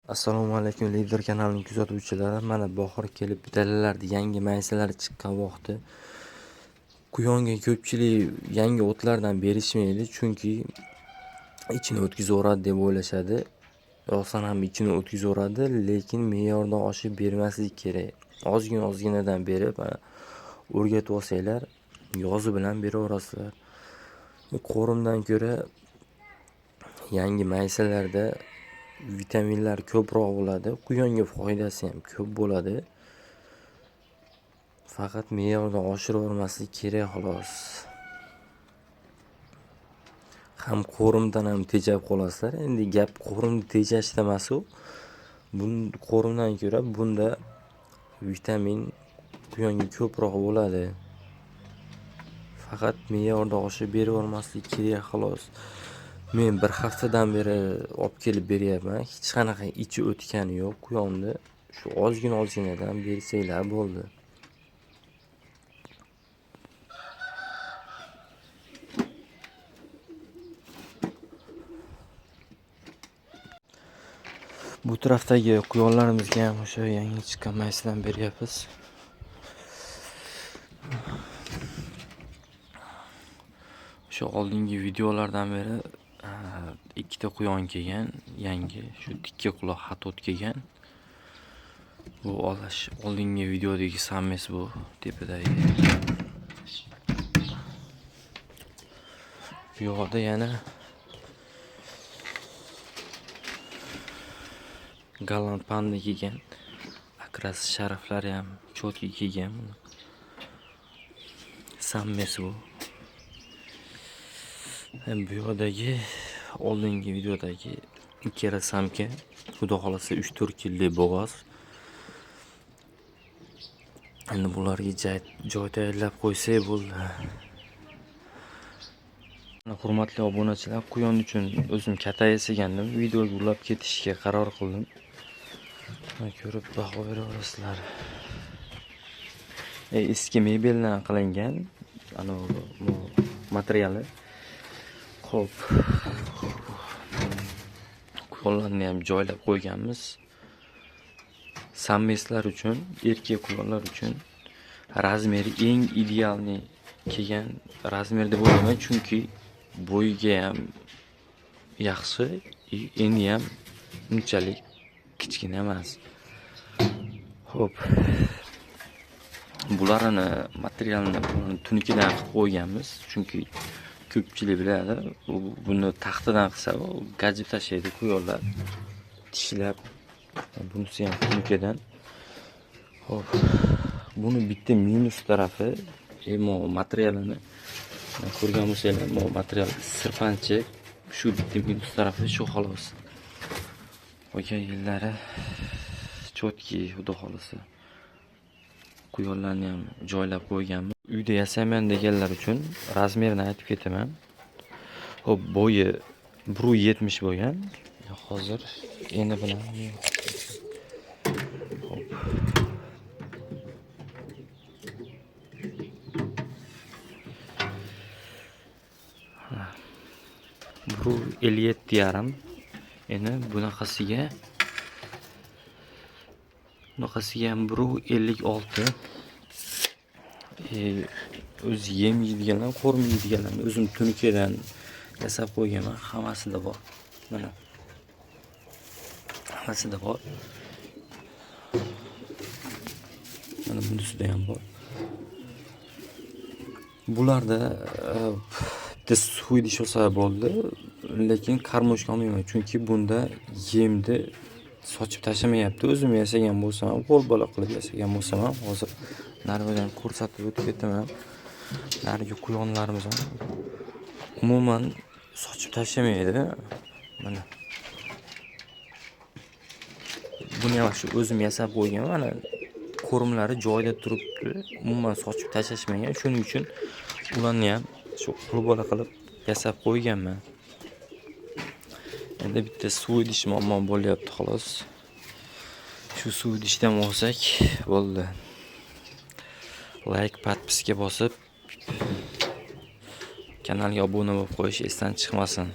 Assalomu alaykum lider kanalining kuzatuvchilari. Mana bahor kelib dalalarda yangi maysalar chiqqan vaqti quyonga ko'pchilik yangi o'tlardan berishmaydi, chunki ichini o'tkazaveradi deb o'ylashadi. Rostdan ham ichini o'tkazaveradi, lekin me'yordan oshib bermaslik kerak. Ozginadan berib, o'rgatib olsanglar, yozi bilan beraverasizlar. Qo'rimdan ko'ra yangi maysalarda vitaminlar ko'proq bo'ladi, quyonga foydasi ham ko'p bo'ladi. Faqat me'yordan oshiravermaslik kerak xolos. Ham qo'rimdan ham tejab qolasizlar. Endi gap qo'rimni tejashda emas u. Qo'rimdan ko'ra bunda vitamin quyonga ko'proq bo'ladi. Faqat me'yordan oshib beravermaslik kerak xolos. Men bir haftadan beri olib kelib beryapman. Hech qanaqa ichi o'tgani yo'q quyonni. Shu ozginadan bersanglar bo'ldi. Bu tarafdagi quyonlarimizga ham o'sha yangi chiqqan maysadan beryapmiz. Shu oldingi videolardan beri ikkita quyon kelgan, yangi shu tikka quloq xatot kelgan. Bu oldingi videodagi sammes bu tepadagi. Bu yoqda yana galant panda kelgan. Akras sharaflari ham chotki kelgan. Sammes bu. Bu yoqdagi oldingi videodagi ikkala samka, xudo xolasa 3-4 yillik bo'g'oz. Endi bularga joy tayyorlab qo'ysak bo'ldi. Hurmatli obunachilar, quyon uchun o'zim katta yasagandim. Videoga ulab ketishga qaror qildim. Ko'rib baho beraverasizlar. Eski mebeldan qilingan materiali. Xo'p. Quyonlarni ham joylab qo'yganmiz. Sammeslar uchun, erkak quyonlar uchun razmeri eng idealni kelgan razmer deb o'ylayman, chunki bo'yiga ham yaxshi, endi ham unchalik kichkina emas. Xo'p. Bularni materialini tunikidan qilib qo'yganmiz, chunki ko'pchilik biladi, buni taxtadan qilsa, gajib tashlaydi quyonlar. Tishlab, bunisi ham tunikadan. Xo'p. Buni bitta minus tarafi, materialini ko'rgan bo'lsanglar, material sirpanchiq, shu bitta minus tarafi shu xolos. Qolgan yerlari chotki, xudo xolasa. Quyonlarni ham joylab qo'yganmiz. Uyda yasamayman deganlar uchun razmerini aytib ketaman. Xo'p, bo'yi 1.70 bo'lgan. Hozir eni bilan bu 57,5. Endi bunaqasiga ham 1.56. O'z yem yeydiganlar, qo'rm yeydiganlar, o'zim tunikadan yasab qo'yganman. Hammasida bor. Mana. Hammasida bor. Mana bunisida ham bor. Bularda suv idish olsa bo'ldi, lekin karmoshka olmayman, chunki bunda yemni sochib tashlamayapti. O'zim yasagan bo'lsam, qo'l bola qilib yasagan bo'lsam, hozir naridan ko'rsatib o'tib ketaman. Narigi quyonlarimiz ham umuman sochib tashlamaydi. Mana. Buni ham shu o'zim yasab qo'yganman. Mana qo'rimlari joyida turibdi. Umuman sochib tashlashmagan. Shuning uchun ularni ham shu qo'l bola qilib yasab qo'yganman. Endi bitta suv idish muammo bo'lyapti xolos. Shu suv idishdan olsak bo'ldi. Like, podpiska bosib kanalga obuna bo'lib qo'yish esdan chiqmasin.